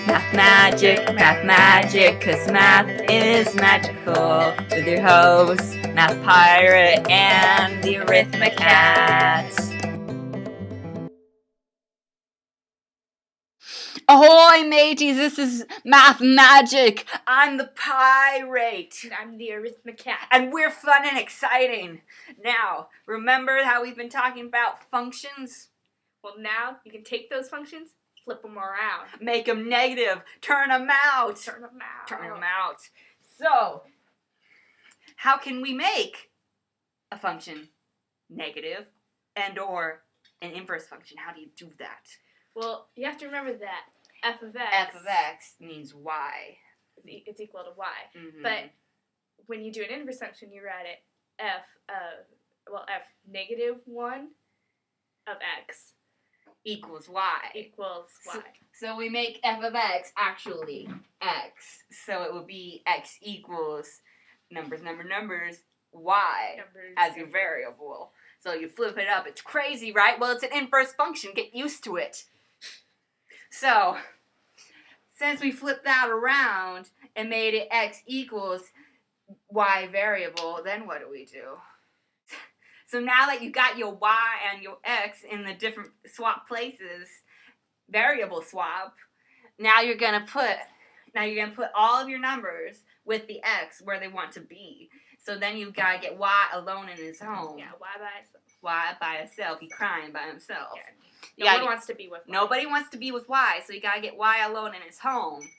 MathMagic, 'cause math is magical. With your host, Math Pirate and the Arithmecat. Ahoy, mateys! This is MathMagic. I'm the Pirate. And I'm the Arithmecat. And we're fun and exciting. Now, remember how we've been talking about functions? Well, now you can take those functions, flip them around. Make them negative. Turn them out. Turn them out. Turn them out. So, how can we make a function negative and or an inverse function? How do you do that? Well, you have to remember that f of x. F of x means y. It's equal to y. Mm-hmm. But when you do an inverse function, you write it f negative 1 of x equals y. Equals y. So we make f of x actually x. So it would be x equals numbers, y as your variable. So you flip it up. It's crazy, right? Well, it's an inverse function. Get used to it. So, since we flipped that around and made it x equals y variable, then what do we do? So now that you got your y and your x in the different swap places, variable swap, now you're gonna put all of your numbers with the x where they want to be. So then you gotta get y alone in his home. Yeah, y by itself. Y by itself. He's crying by himself. Yeah. No one wants to be with y. Nobody wants to be with y, so you gotta get y alone in his home.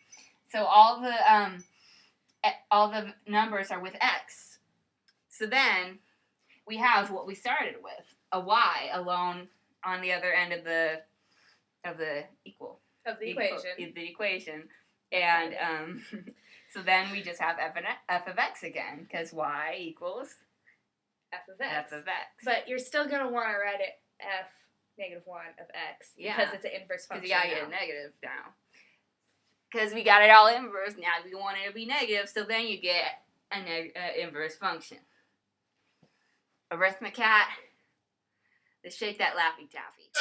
So all the numbers are with x. So then we have what we started with, a y alone on the other end of the equation. And so then we just have f of x again, because y equals f of x. F of x. But you're still going to want to write it f negative 1 of x, because it's an inverse function. Because you got to get a negative now. Because we got it all inverse, now we want it to be negative, so then you get an inverse function. Arithmecat, let's shake that Laffy Taffy.